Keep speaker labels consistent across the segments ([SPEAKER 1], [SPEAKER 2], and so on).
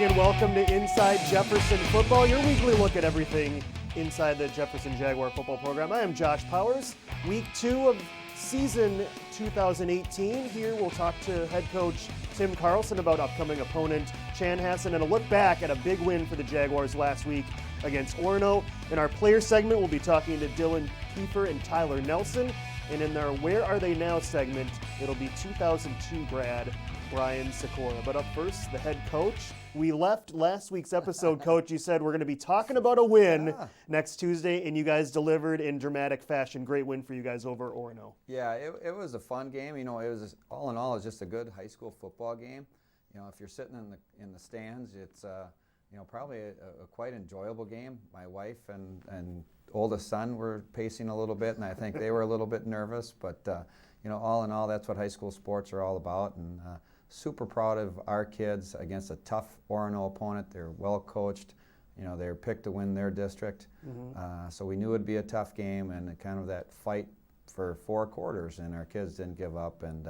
[SPEAKER 1] and welcome to Inside Jefferson Football, your weekly look at everything inside the Jefferson Jaguar football program. I am Josh Powers. Week 2 of season 2018. Here we'll talk to head coach Tim Carlson about upcoming opponent Chanhassen and a look back at a big win for the Jaguars last week against Orono. In our player segment, we'll be talking to Dylan Kiefer and Tyler Nelson. And in our Where Are They Now segment, it'll be 2002 grad Brian Sikora. But up first, the head coach. We left last week's episode, Coach. You said we're going to be talking about a win next Tuesday, and you guys delivered in dramatic fashion. Great win for you guys over Orono.
[SPEAKER 2] Yeah, it was a fun game. You know, it was all in all, it's just a good high school football game. You know, if you're sitting in the stands, it's probably a quite enjoyable game. My wife and oldest son were pacing a little bit, and I think they were a little bit nervous. But all in all, that's what high school sports are all about. And super proud of our kids against a tough Orono opponent. They're well coached. You know, they were picked to win their district. So we knew it would be a tough game and kind of that fight for 4 quarters. And our kids didn't give up and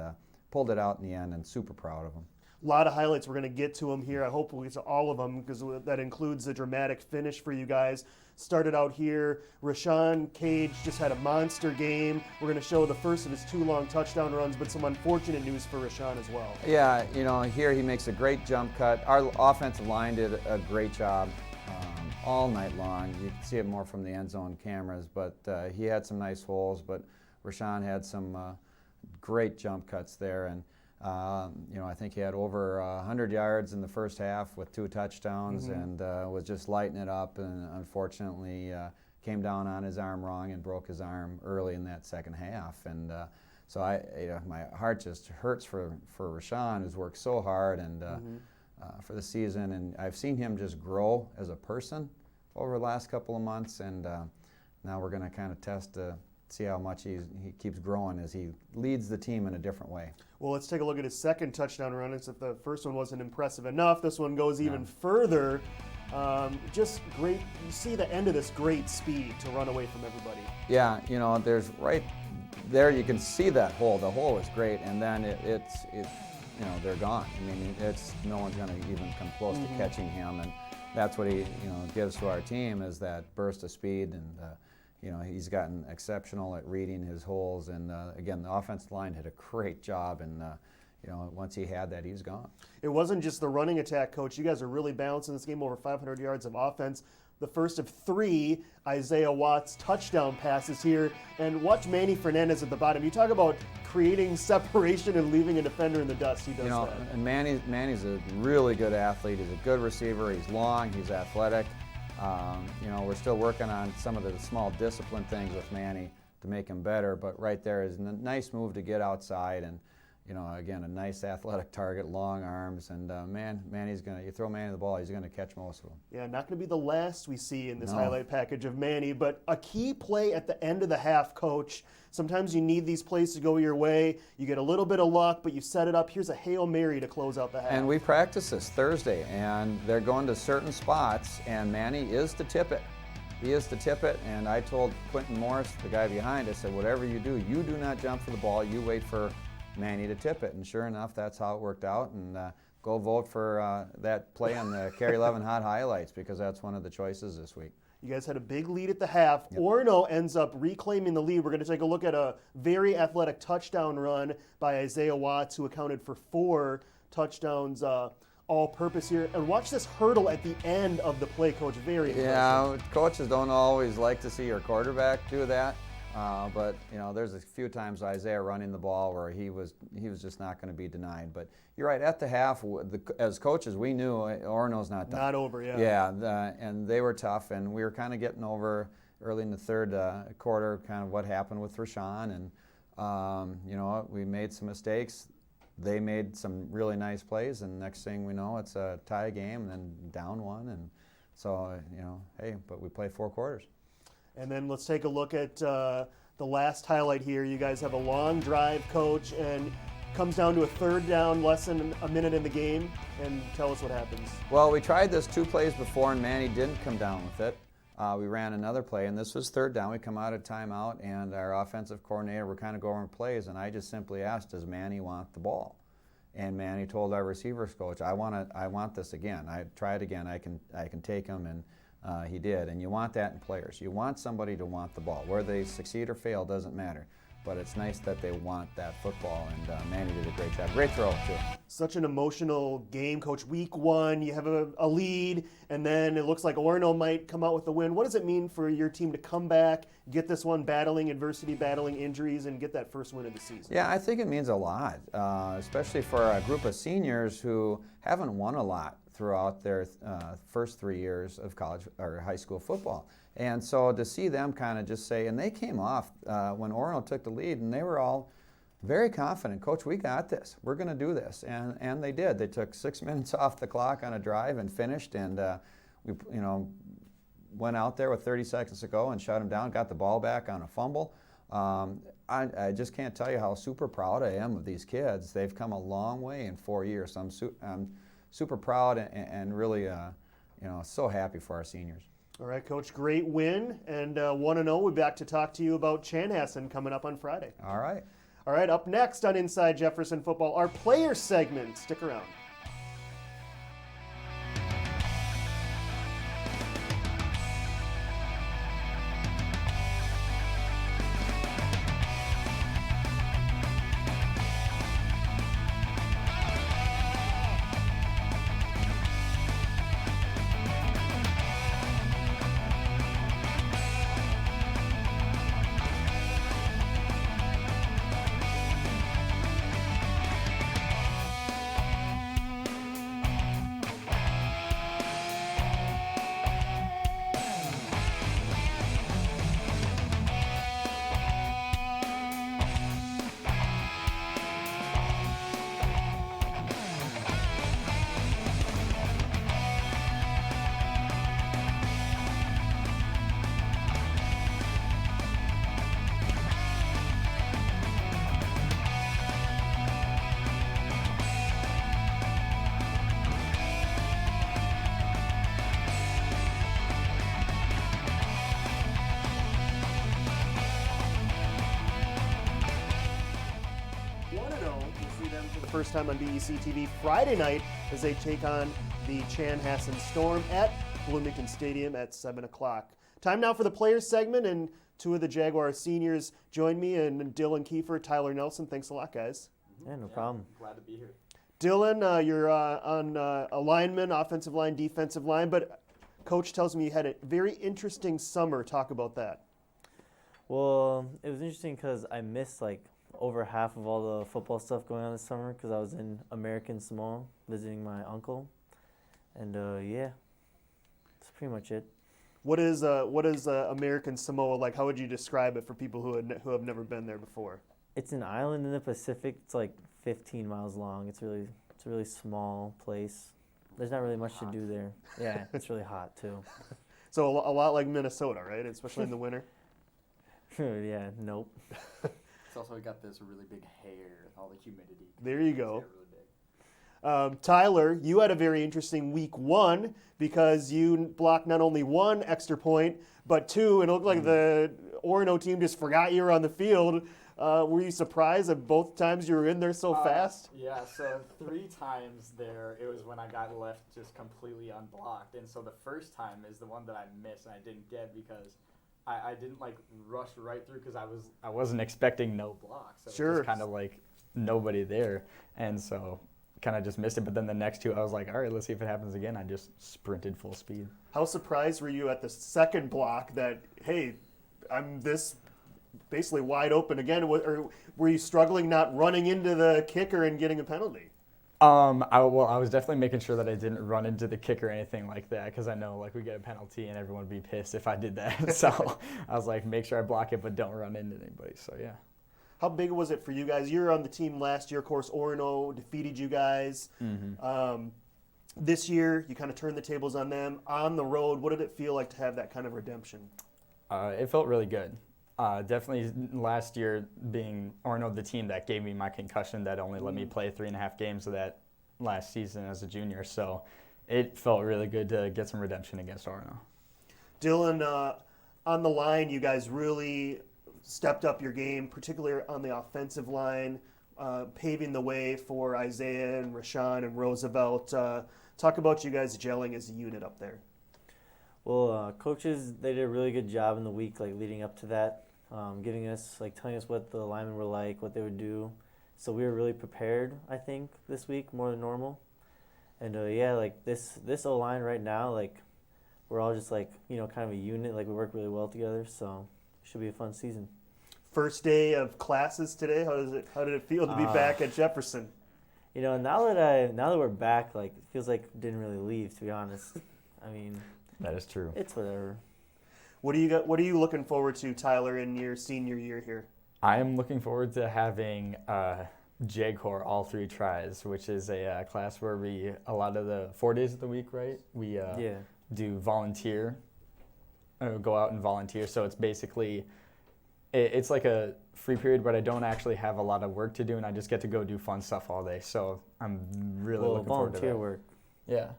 [SPEAKER 2] pulled it out in the end, and super proud of them.
[SPEAKER 1] A lot of highlights. We're going to get to them here. I hope we get to all of them because that includes the dramatic finish for you guys. Started out here. Rashawn Cage just had a monster game. We're going to show the first of his 2 long touchdown runs, but some unfortunate news for Rashawn as well.
[SPEAKER 2] Yeah, here he makes a great jump cut. Our offensive line did a great job all night long. You can see it more from the end zone cameras, but he had some nice holes, but Rashawn had some great jump cuts there. And I think he had over 100 yards in the first half with 2 touchdowns and was just lighting it up, and unfortunately came down on his arm wrong and broke his arm early in that second half. And so my heart just hurts for Rashawn, who's worked so hard and for the season, and I've seen him just grow as a person over the last couple of months, and now we're going to kind of test to see how much he keeps growing as he leads the team in a different way.
[SPEAKER 1] Well, let's take a look at his second touchdown run. If the first one wasn't impressive enough, this one goes even further. Just great. You see the end of this great speed to run away from everybody.
[SPEAKER 2] Yeah, there's right there you can see that hole. The hole is great, and then it's they're gone. I mean, no one's going to even come close to catching him, and that's what he gives to our team is that burst of speed. And he's gotten exceptional at reading his holes, and again, the offensive line did a great job, and once he had that, he was gone. It
[SPEAKER 1] wasn't just the running attack, Coach. You guys are really balancing this game, over 500 yards of offense. The first of 3 Isaiah Watts touchdown passes here, and watch Manny Fernandez at the bottom. You talk about creating separation and leaving a defender in the dust. He does that.
[SPEAKER 2] And Manny's a really good athlete. He's a good receiver. He's long. He's athletic. We're still working on some of the small discipline things with Manny to make him better, but right there is a nice move to get outside, and again, a nice athletic target, long arms, and you throw Manny the ball, he's going to catch most of them.
[SPEAKER 1] Yeah, not going to be the last we see in this highlight package of Manny, but a key play at the end of the half, Coach. Sometimes you need these plays to go your way. You get a little bit of luck, but you set it up. Here's a Hail Mary to close out the half.
[SPEAKER 2] And we practice this Thursday, and they're going to certain spots, and Manny is to tip it. He is to tip it, and I told Quentin Morris, the guy behind, I said, whatever you do not jump for the ball. You wait for Manny to tip it. And sure enough, that's how it worked out. And go vote for that play on the Carry 11 Hot Highlights, because that's one of the choices this week.
[SPEAKER 1] You guys had a big lead at the half. Yep. Orono ends up reclaiming the lead. We're going to take a look at a very athletic touchdown run by Isaiah Watts, who accounted for 4 touchdowns all-purpose here. And watch this hurdle at the end of the play, Coach. Very impressive.
[SPEAKER 2] Yeah, coaches don't always like to see your quarterback do that. But there's a few times Isaiah running the ball where he was just not going to be denied. But you're right. At the half, as coaches, we knew Orono's not done.
[SPEAKER 1] Not over, yeah.
[SPEAKER 2] Yeah, and they were tough, and we were kind of getting over early in the third quarter, kind of what happened with Rashawn, and we made some mistakes. They made some really nice plays, and next thing we know, it's a tie game, and then down 1, and so hey, but we played 4 quarters.
[SPEAKER 1] And then let's take a look at the last highlight here. You guys have a long drive, Coach, and comes down to a third down, less than a minute in the game. And tell us what happens.
[SPEAKER 2] Well, we tried this 2 plays before, and Manny didn't come down with it. We ran another play, and this was third down. We come out of timeout, and our offensive coordinator, we're kind of going over plays, and I just simply asked, does Manny want the ball? And Manny told our receivers coach, I want this again. I try it again. I can take him, and he did. And you want that in players. You want somebody to want the ball. Where they succeed or fail doesn't matter. But it's nice that they want that football, and Manny did a great job. Great throw, too.
[SPEAKER 1] Such an emotional game, Coach. Week 1, you have a lead, and then it looks like Orono might come out with the win. What does it mean for your team to come back, get this one battling adversity, battling injuries, and get that first win of the season?
[SPEAKER 2] Yeah, I think it means a lot, especially for a group of seniors who haven't won a lot throughout their first 3 years of college or high school football. And so to see them kind of just say, and they came off when Orono took the lead, and they were all very confident. Coach, we got this. We're going to do this. And they did. They took 6 minutes off the clock on a drive and finished, and we went out there with 30 seconds to go and shut them down, got the ball back on a fumble. I just can't tell you how super proud I am of these kids. They've come a long way in 4 years. So I'm super proud and really so happy for our seniors.
[SPEAKER 1] All right, Coach, great win, and 1-0. We'll be back to talk to you about Chanhassen coming up on Friday.
[SPEAKER 2] All right.
[SPEAKER 1] All right, up next on Inside Jefferson Football, our player segment. Stick around. First time on BEC-TV Friday night as they take on the Chanhassen Storm at Bloomington Stadium at 7 o'clock. Time now for the players segment, and 2 of the Jaguar seniors join me, and Dylan Kiefer, Tyler Nelson. Thanks a lot, guys.
[SPEAKER 3] Yeah, no problem.
[SPEAKER 4] Glad to be here.
[SPEAKER 1] Dylan, you're on a lineman, offensive line, defensive line, but Coach tells me you had a very interesting summer. Talk about that.
[SPEAKER 3] Well, it was interesting because I missed over half of all the football stuff going on this summer because I was in American Samoa visiting my uncle, and yeah, that's pretty much it.
[SPEAKER 1] What is American Samoa like? How would you describe it for people who have never been there before?
[SPEAKER 3] It's an island in the Pacific. It's 15 miles long. It's a really small place. There's not really much to do there. Yeah, it's really hot too.
[SPEAKER 1] So a lot like Minnesota, right? Especially in the winter.
[SPEAKER 3] Yeah, nope.
[SPEAKER 4] It's also got this really big hair with all the humidity.
[SPEAKER 1] There you go.
[SPEAKER 4] Really big.
[SPEAKER 1] Tyler, you had a very interesting week 1 because you blocked not only 1 extra point, but 2, and it looked like the Orono team just forgot you were on the field. Were you surprised that both times you were in there so fast?
[SPEAKER 4] Yeah, so 3 times there, it was when I got left just completely unblocked. And so the first time is the one that I missed and I didn't get because I didn't rush right through because I wasn't expecting no block. So
[SPEAKER 1] sure.
[SPEAKER 4] It was kind of nobody there. And so kind of just missed it. But then the next 2, I was like, all right, let's see if it happens again. I just sprinted full speed.
[SPEAKER 1] How surprised were you at the second block that, hey, I'm this basically wide open again? Or were you struggling not running into the kicker and getting a penalty?
[SPEAKER 4] I was definitely making sure that I didn't run into the kicker or anything like that because I know we get a penalty and everyone would be pissed if I did that. So I was like, make sure I block it but don't run into anybody. So yeah.
[SPEAKER 1] How big was it for you guys? You were on the team last year. Of course, Orono defeated you guys. Mm-hmm. This year, you kind of turned the tables on them. On the road, what did it feel like to have that kind of redemption?
[SPEAKER 4] It felt really good. Definitely last year being Orono the team that gave me my concussion that only let me play 3.5 games of that last season as a junior. So it felt really good to get some redemption against Orono.
[SPEAKER 1] Dylan, on the line, you guys really stepped up your game, particularly on the offensive line. paving the way for Isaiah and Rashawn and Roosevelt. Talk about you guys gelling as a unit up there.
[SPEAKER 3] Well, coaches, they did a really good job in the week, like leading up to that, telling us what the linemen were like, what they would do. So we were really prepared, I think, this week more than normal. And like this O-line right now, like we're all just like, kind of a unit. Like we work really well together. So it should be a fun season.
[SPEAKER 1] First day of classes today. How did it feel to be back at Jefferson?
[SPEAKER 3] Now that we're back, like it feels like we didn't really leave, to be honest. I mean,
[SPEAKER 4] That is true.
[SPEAKER 3] it's whatever.
[SPEAKER 1] What are you looking forward to, Tyler, in your senior year here?
[SPEAKER 4] I am looking forward to having JAG Corps all 3 tries, which is a class where a lot of the 4 days of the week, right? We do volunteer, go out and volunteer. So it's basically, it's like a free period, but I don't actually have a lot of work to do, and I just get to go do fun stuff all day. So I'm really looking forward to that.
[SPEAKER 3] Volunteer work.
[SPEAKER 4] Yeah.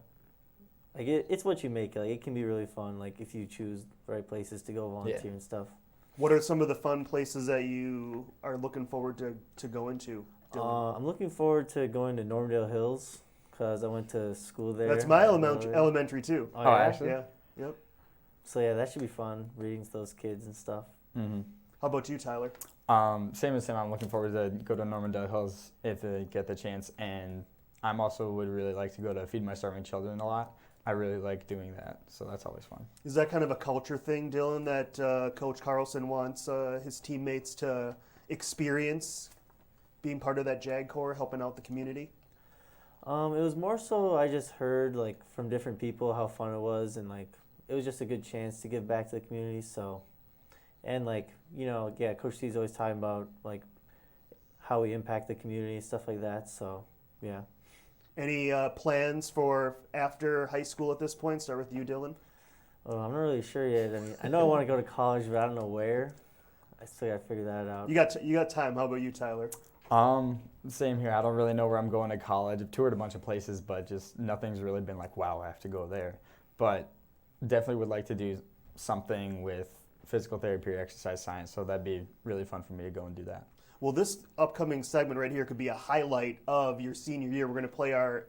[SPEAKER 3] Like it's what you make. Like it can be really fun. Like if you choose the right places to go volunteer and stuff.
[SPEAKER 1] What are some of the fun places that you are looking forward to going to, Dylan?
[SPEAKER 3] I'm looking forward to going to Normandale Hills because I went to school there.
[SPEAKER 1] That's my elementary too.
[SPEAKER 3] Oh, yeah?
[SPEAKER 4] Actually?
[SPEAKER 1] Yeah. Yep.
[SPEAKER 3] So yeah, that should be fun, reading to those kids and stuff.
[SPEAKER 4] Mm-hmm.
[SPEAKER 1] How about you, Tyler?
[SPEAKER 4] Same as him. I'm looking forward to go to Normandale Hills if I get the chance, and I'm also would really like to go to Feed My Starving Children a lot. I really like doing that, so that's always fun.
[SPEAKER 1] Is that kind of a culture thing, Dylan, that Coach Carlson wants his teammates to experience, being part of that JAG Corps, helping out the community?
[SPEAKER 3] It was more so I just heard like from different people how fun it was, and like it was just a good chance to give back to the community. So, and like Coach C's always talking about like how we impact the community, stuff like that. So, yeah.
[SPEAKER 1] Any plans for after high school at this point? Start with you, Dylan.
[SPEAKER 3] Oh, I'm not really sure yet. I mean, I know I want to go to college, but I don't know where. I still got to figure that out.
[SPEAKER 1] You got time. How about you, Tyler?
[SPEAKER 4] Same here. I don't really know where I'm going to college. I've toured a bunch of places, but just nothing's really been like, wow, I have to go there. But definitely would like to do something with physical therapy or exercise science, so that'd be really fun for me to go and do that.
[SPEAKER 1] Well, this upcoming segment right here could be a highlight of your senior year. We're going to play our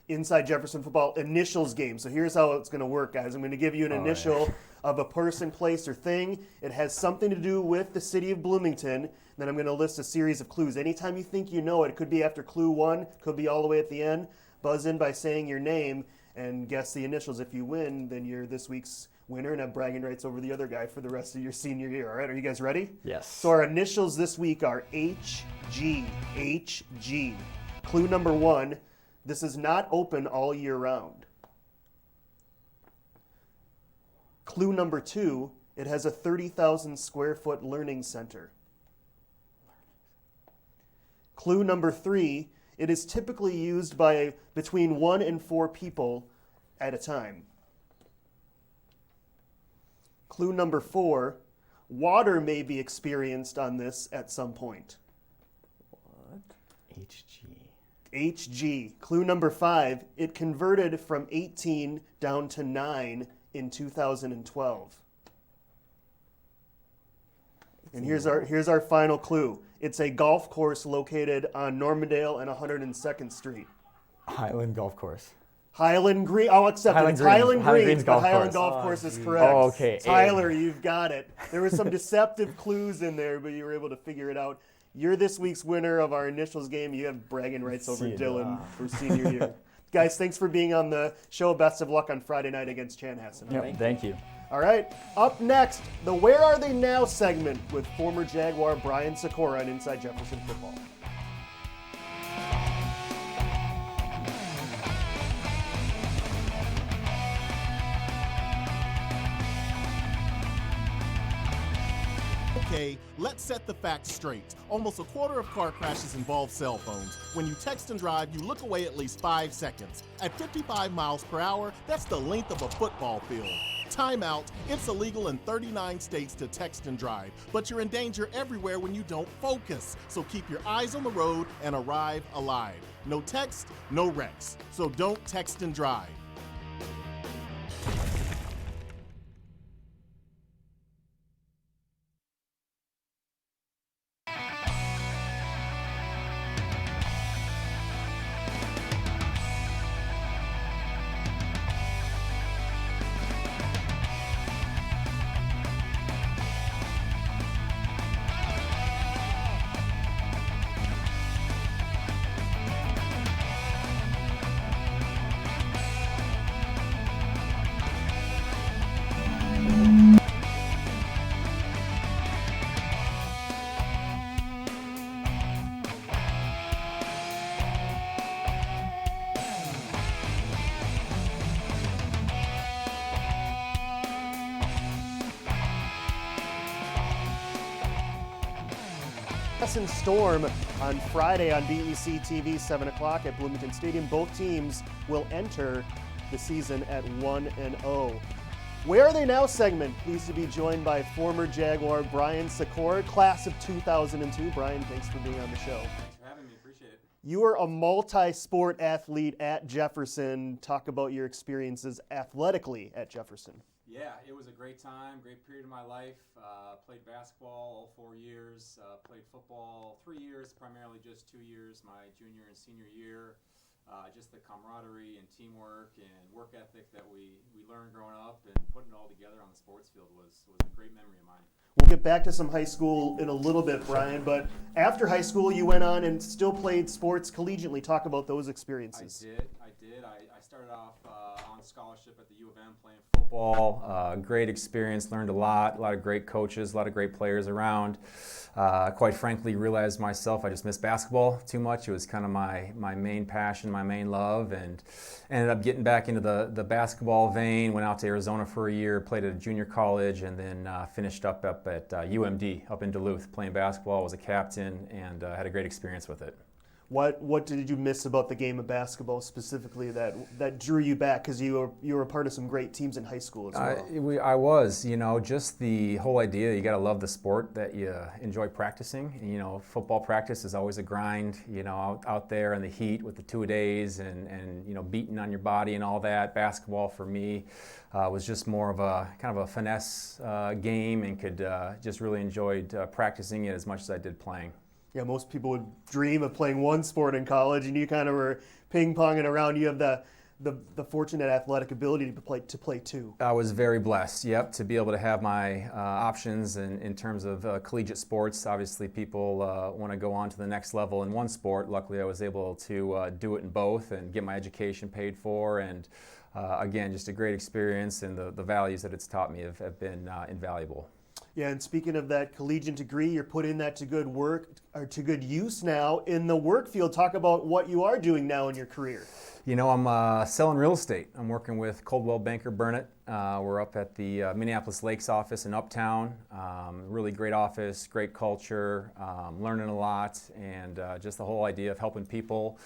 [SPEAKER 1] Inside Jefferson Football initials game. So here's how it's going to work, guys. I'm going to give you an initial of a person, place, or thing. It has something to do with the city of Bloomington. Then I'm going to list a series of clues. Anytime you think you know it, it could be after clue 1, could be all the way at the end. Buzz in by saying your name and guess the initials. If you win, then you're this week's winner and have bragging rights over the other guy for the rest of your senior year. All right, are you guys ready?
[SPEAKER 4] Yes.
[SPEAKER 1] So our initials this week are HG. HG. Clue number 1, this is not open all year round. Clue number 2, it has a 30,000 square foot learning center. Clue number 3, it is typically used by between 1 and 4 people at a time. Clue number 4, water may be experienced on this at some point.
[SPEAKER 3] What?
[SPEAKER 4] HG.
[SPEAKER 1] HG. Clue number 5, it converted from 18 down to 9 in 2012. And here's our final clue. It's a golf course located on Normandale and 102nd Street.
[SPEAKER 4] Highland Golf Course.
[SPEAKER 1] Highland Green. I'll accept it. It's Highland Greens, but Highland Golf Course is correct.
[SPEAKER 4] Oh, okay.
[SPEAKER 1] Tyler, you've got it. There were some deceptive clues in there, but you were able to figure it out. You're this week's winner of our initials game. You have bragging rights over Dylan for senior year. Guys, thanks for being on the show. Best of luck on Friday night against Chanhassen.
[SPEAKER 4] Yep, thank you.
[SPEAKER 1] All right, up next, the Where Are They Now segment with former Jaguar Brian Sikora on Inside Jefferson Football.
[SPEAKER 5] Okay, let's set the facts straight. Almost a quarter of car crashes involve cell phones. When you text and drive, you look away at least 5 seconds. At 55 miles per hour, that's the length of a football field. Time out. It's illegal in 39 states to text and drive, but you're in danger everywhere when you don't focus. So keep your eyes on the road and arrive alive. No text, no wrecks. So don't text and drive.
[SPEAKER 1] Jefferson Storm on Friday on BEC-TV, 7 o'clock at Bloomington Stadium. Both teams will enter the season at 1-0. Where Are They Now segment. Pleased to be joined by former Jaguar Brian Secor, class of 2002. Brian, thanks for being on the show.
[SPEAKER 6] Thanks for having me. Appreciate it.
[SPEAKER 1] You are a multi-sport athlete at Jefferson. Talk about your experiences athletically at Jefferson.
[SPEAKER 6] Yeah, it was a great time, great period of my life. Played basketball all 4 years, played football 3 years, primarily just 2 years, my junior and senior year. Just the camaraderie and teamwork and work ethic that we learned growing up, and putting it all together on the sports field was a great memory of mine.
[SPEAKER 1] We'll get back to some high school in a little bit, Brian, but after high school you went on and still played sports collegiately. Talk about those experiences.
[SPEAKER 6] I did. I started off on scholarship at the U of M playing football. Great experience, learned a lot of great coaches, a lot of great players around. Quite frankly, realized myself I just missed basketball too much. It was kind of my main passion, my main love, and ended up getting back into the basketball vein. Went out to Arizona for a year, played at a junior college, and then finished up at UMD up in Duluth playing basketball. Was a captain and had a great experience with it.
[SPEAKER 1] What did you miss about the game of basketball specifically that drew you back? Because you were a part of some great teams in high school as well.
[SPEAKER 6] I was, just the whole idea. You got to love the sport that you enjoy practicing. And, football practice is always a grind. Out there in the heat with the 2-a-days and beating on your body and all that. Basketball for me was just more of a kind of a finesse game, and could just really enjoyed practicing it as much as I did playing.
[SPEAKER 1] Yeah, most people would dream of playing one sport in college, and you kind of were ping-ponging around. You have the fortunate athletic ability to play two.
[SPEAKER 6] I was very blessed, to be able to have my options in terms of collegiate sports. Obviously, people want to go on to the next level in one sport. Luckily, I was able to do it in both and get my education paid for. And again, just a great experience, and the values that it's taught me have been invaluable.
[SPEAKER 1] Yeah, and speaking of that collegiate degree, you're putting that to good work, or to good use now in the work field. Talk about what you are doing now in your career.
[SPEAKER 6] I'm selling real estate. I'm working with Coldwell Banker Burnett. We're up at the Minneapolis Lakes office in Uptown. Really great office, great culture, learning a lot, and just the whole idea of helping people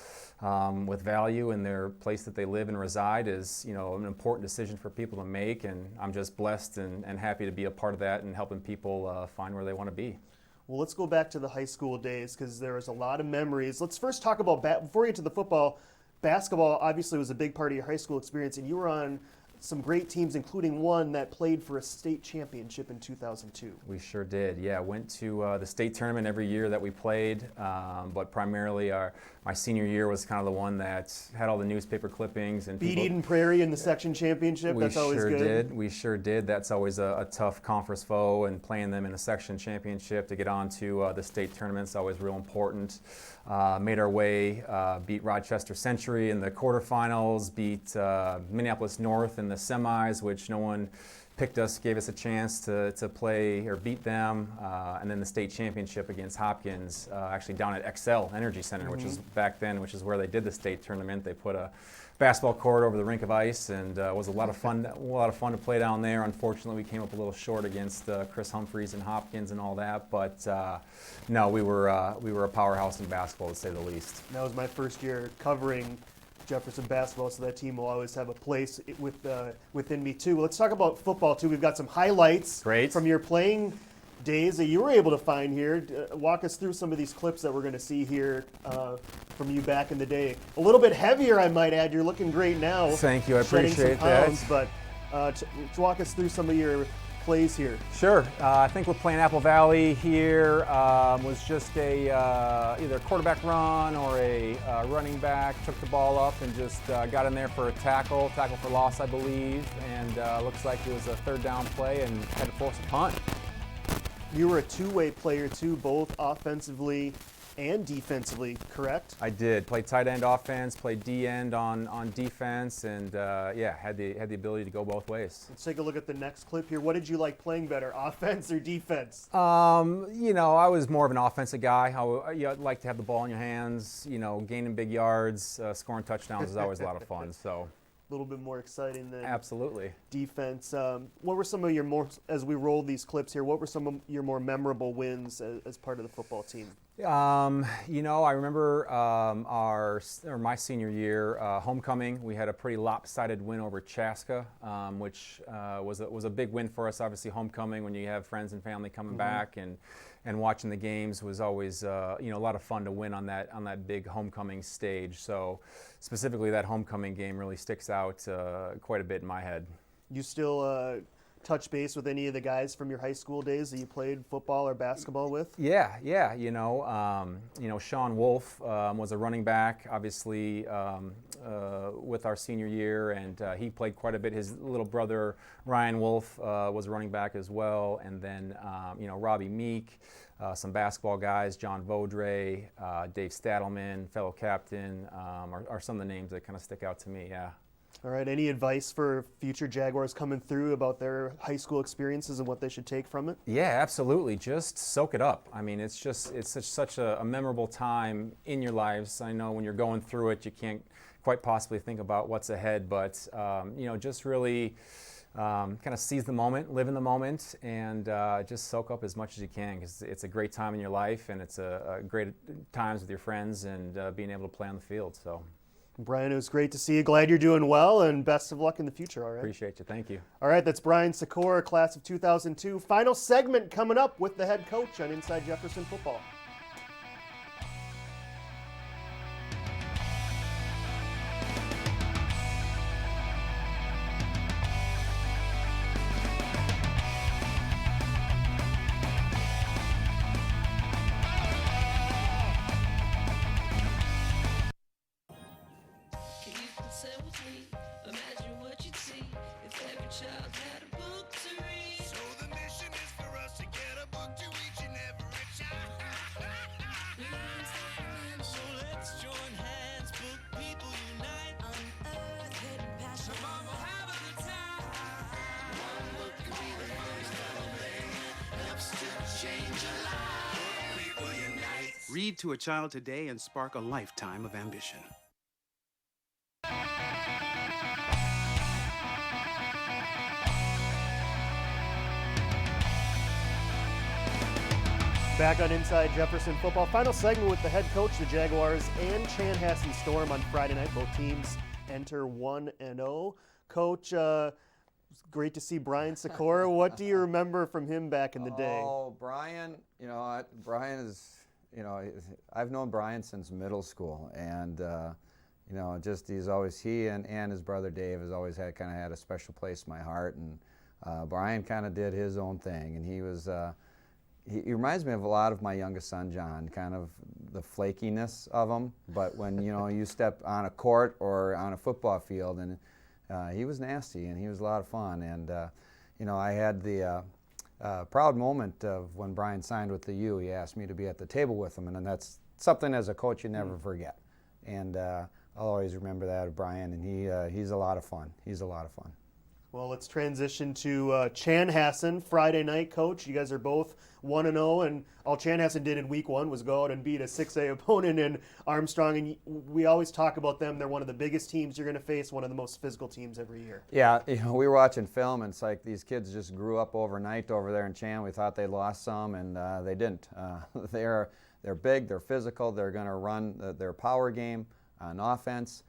[SPEAKER 6] with value in their place that they live and reside is, an important decision for people to make, and I'm just blessed and happy to be a part of that and helping people find where they want to be.
[SPEAKER 1] Well, let's go back to the high school days, because there was a lot of memories. Let's first talk about, before we get to the football, basketball obviously was a big part of your high school experience, and you were on some great teams, including one that played for a state championship in 2002.
[SPEAKER 6] We sure did, Went to the state tournament every year that we played, but primarily my senior year was kind of the one that had all the newspaper clippings. And
[SPEAKER 1] beat Eden Prairie in the section championship. That's always good.
[SPEAKER 6] We sure did. That's always a tough conference foe, and playing them in a section championship to get on to the state tournament's always real important. Made our way, beat Rochester Century in the quarterfinals, beat Minneapolis North in the semis, which no one picked us, gave us a chance to play or beat them, and then the state championship against Hopkins, actually down at XL Energy Center, which is back then, which is where they did the state tournament. They put a basketball court over the rink of ice, and it was a lot of fun to play down there. Unfortunately, we came up a little short against Chris Humphreys and Hopkins and all that, but no, we were a powerhouse in basketball, to say the least.
[SPEAKER 1] That was my first year covering Jefferson basketball, so that team will always have a place within me too. Let's talk about football too. We've got some highlights from your playing days that you were able to find here. Walk us through some of these clips that we're going to see here from you back in the day. A little bit heavier, I might add. You're looking great now.
[SPEAKER 6] Thank you, I appreciate
[SPEAKER 1] pounds,
[SPEAKER 6] that.
[SPEAKER 1] But walk us through some of your plays here.
[SPEAKER 6] Sure. I think we're playing Apple Valley here. Was just either a quarterback run or a running back. Took the ball up and just got in there for a tackle for loss, I believe, and looks like it was a third down play and had to force a punt.
[SPEAKER 1] You were a two-way player too, both offensively and defensively, correct?
[SPEAKER 6] I did. Played tight end offense, played D end on defense, and had the ability to go both ways.
[SPEAKER 1] Let's take a look at the next clip here. What did you like playing better, offense or defense?
[SPEAKER 6] I was more of an offensive guy. I'd like to have the ball in your hands, gaining big yards, scoring touchdowns is always a lot of fun. So.
[SPEAKER 1] little bit more exciting than
[SPEAKER 6] Absolutely.
[SPEAKER 1] defense. What were some of your more, as we roll these clips here, what were some of your more memorable wins as part of the football team?
[SPEAKER 6] I remember my senior year, homecoming. We had a pretty lopsided win over Chaska, which was a big win for us. Obviously, homecoming when you have friends and family coming back and watching the games was always a lot of fun to win on that big homecoming stage. So specifically, that homecoming game really sticks out quite a bit in my head.
[SPEAKER 1] You still touch base with any of the guys from your high school days that you played football or basketball with?
[SPEAKER 6] Yeah. Sean Wolf was a running back, obviously, with our senior year, and he played quite a bit. His little brother Ryan Wolf was a running back as well, and then Robbie Meek, some basketball guys, John Vaudre, Dave Stadelman, fellow captain, are some of the names that kind of stick out to me. Yeah.
[SPEAKER 1] All right, any advice for future Jaguars coming through about their high school experiences and what they should take from it?
[SPEAKER 6] Yeah, absolutely. Just soak it up. I mean, it's such a memorable time in your lives. I know when you're going through it, you can't quite possibly think about what's ahead, but just really kind of seize the moment, live in the moment, and just soak up as much as you can, because it's a great time in your life, and it's a great times with your friends and being able to play on the field. So.
[SPEAKER 1] Brian, it was great to see you. Glad you're doing well, and best of luck in the future, all right?
[SPEAKER 6] Appreciate you. Thank you.
[SPEAKER 1] All right, that's Brian Sikora, class of 2002. Final segment coming up with the head coach on Inside Jefferson Football.
[SPEAKER 7] Read to a child today and spark a lifetime of ambition.
[SPEAKER 1] Back on Inside Jefferson Football. Final segment with the head coach, the Jaguars, and Chanhassen Storm on Friday night. Both teams enter 1-0. Coach, great to see Brian Sikora. What do you remember from him back in the day?
[SPEAKER 2] Oh, Brian, Brian is, I've known Brian since middle school, and he and his brother Dave has always had a special place in my heart, and Brian kind of did his own thing, and he was he reminds me of a lot of my youngest son John, kind of the flakiness of him, but when you step on a court or on a football field, and he was nasty, and he was a lot of fun, and I had the proud moment of when Brian signed with the U. He asked me to be at the table with him, and then that's something as a coach you never forget. And I'll always remember that of Brian, and he's a lot of fun. He's a lot of fun.
[SPEAKER 1] Well, let's transition to Chanhassen, Friday night, Coach. You guys are both 1-0, and all Chanhassen did in week one was go out and beat a 6A opponent in Armstrong, and we always talk about them. They're one of the biggest teams you're going to face, one of the most physical teams every year. Yeah,
[SPEAKER 2] we were watching film, and it's like these kids just grew up overnight over there in Chan. We thought they lost some, and they didn't. They're big, they're physical, they're going to run their power game on offense.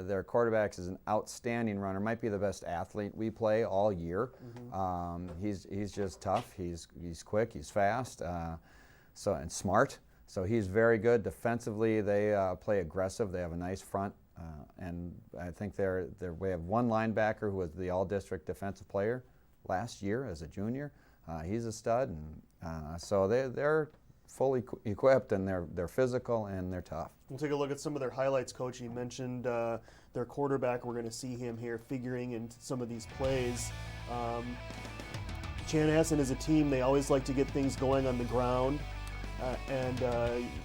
[SPEAKER 2] Their quarterback is an outstanding runner, might be the best athlete we play all year. He's just tough, he's quick, he's fast, and smart. So he's very good. Defensively, they play aggressive. They have a nice front, and I think we have one linebacker who was the all-district defensive player last year as a junior. He's a stud, and so they're fully equipped, and they're physical and they're tough.
[SPEAKER 1] We'll take a look at some of their highlights, Coach. You mentioned their quarterback. We're going to see him here figuring in some of these plays. Chanhassen is a team, they always like to get things going on the ground, and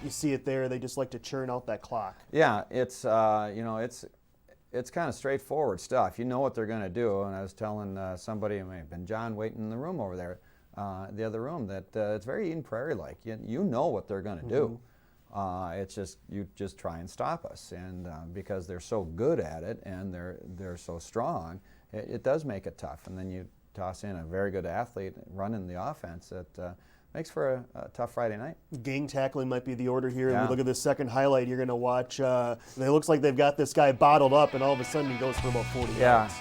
[SPEAKER 1] you see it there. They just like to churn out that clock. Yeah,
[SPEAKER 2] it's kind of straightforward stuff. You know what they're going to do, and I was telling somebody, it may have been John waiting in the room over there, the other room, that it's very Eden Prairie-like. You know what they're going to do. It's just you just try and stop us, and because they're so good at it and they're so strong, it does make it tough. And then you toss in a very good athlete running the offense that makes for a tough Friday night.
[SPEAKER 1] Gang tackling might be the order here.
[SPEAKER 2] Yeah.
[SPEAKER 1] And we look at this second highlight. You're going to watch. It looks like they've got this guy bottled up, and all of a sudden he goes for about 40 yards.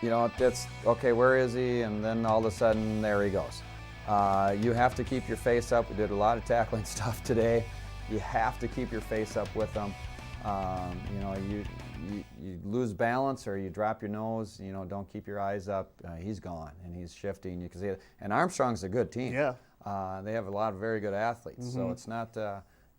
[SPEAKER 2] You know, it's okay. Where is he? And then all of a sudden, there he goes. You have to keep your face up. We did a lot of tackling stuff today. You have to keep your face up with them. You know, you lose balance or you drop your nose. You know, don't keep your eyes up. He's gone and he's shifting. And Armstrong's a good team.
[SPEAKER 1] Yeah.
[SPEAKER 2] They have a lot of very good athletes, so it's not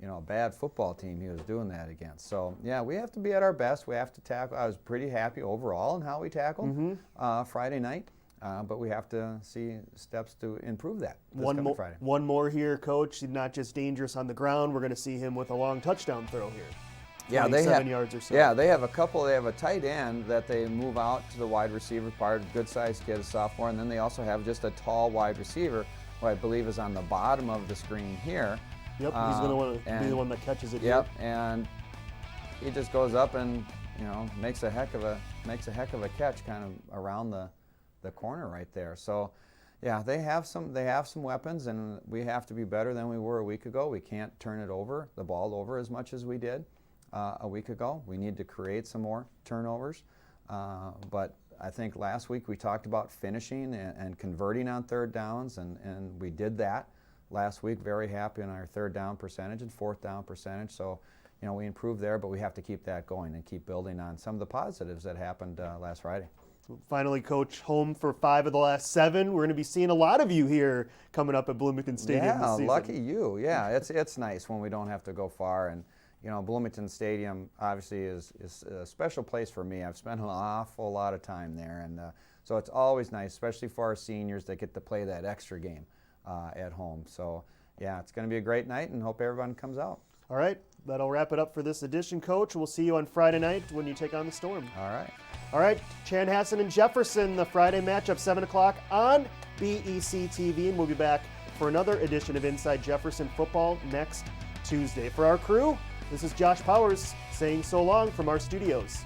[SPEAKER 2] you know, a bad football team he was doing that against. So yeah, we have to be at our best. We have to tackle. I was pretty happy overall in how we tackled Friday night. But we have to see steps to improve that this coming Friday.
[SPEAKER 1] One more here, Coach. He's not just dangerous on the ground. We're going to see him with a long touchdown throw here.
[SPEAKER 2] Yeah, they
[SPEAKER 1] 7
[SPEAKER 2] have
[SPEAKER 1] yards or so.
[SPEAKER 2] Yeah, they have a couple. They have a tight end that they move out to the wide receiver part. Good-sized kid, a sophomore, and then they also have just a tall wide receiver, who I believe is on the bottom of the screen here.
[SPEAKER 1] Yep, he's going to want to be the one that catches it.
[SPEAKER 2] Yep,
[SPEAKER 1] here.
[SPEAKER 2] and he just goes up and makes a heck of a catch, kind of around the corner right there. So, yeah, they have some weapons, and we have to be better than we were a week ago. We can't turn the ball over as much as we did a week ago. We need to create some more turnovers. But I think last week we talked about finishing and converting on third downs, and we did that last week. Very happy on our third down percentage and fourth down percentage. So, you know, we improved there, but we have to keep that going and keep building on some of the positives that happened last Friday.
[SPEAKER 1] Finally, Coach, home for 5 of the last 7. We're going to be seeing a lot of you here coming up at Bloomington Stadium this season.
[SPEAKER 2] Yeah, lucky you. Yeah, it's nice when we don't have to go far. And, you know, Bloomington Stadium obviously is a special place for me. I've spent an awful lot of time there. And so it's always nice, especially for our seniors that get to play that extra game at home. So, yeah, it's going to be a great night, and hope everyone comes out.
[SPEAKER 1] All right, that'll wrap it up for this edition, Coach. We'll see you on Friday night when you take on the Storm.
[SPEAKER 2] All right.
[SPEAKER 1] All right, Chanhassen and Jefferson, the Friday matchup, 7 o'clock on BEC-TV, and we'll be back for another edition of Inside Jefferson Football next Tuesday. For our crew, this is Josh Powers saying so long from our studios.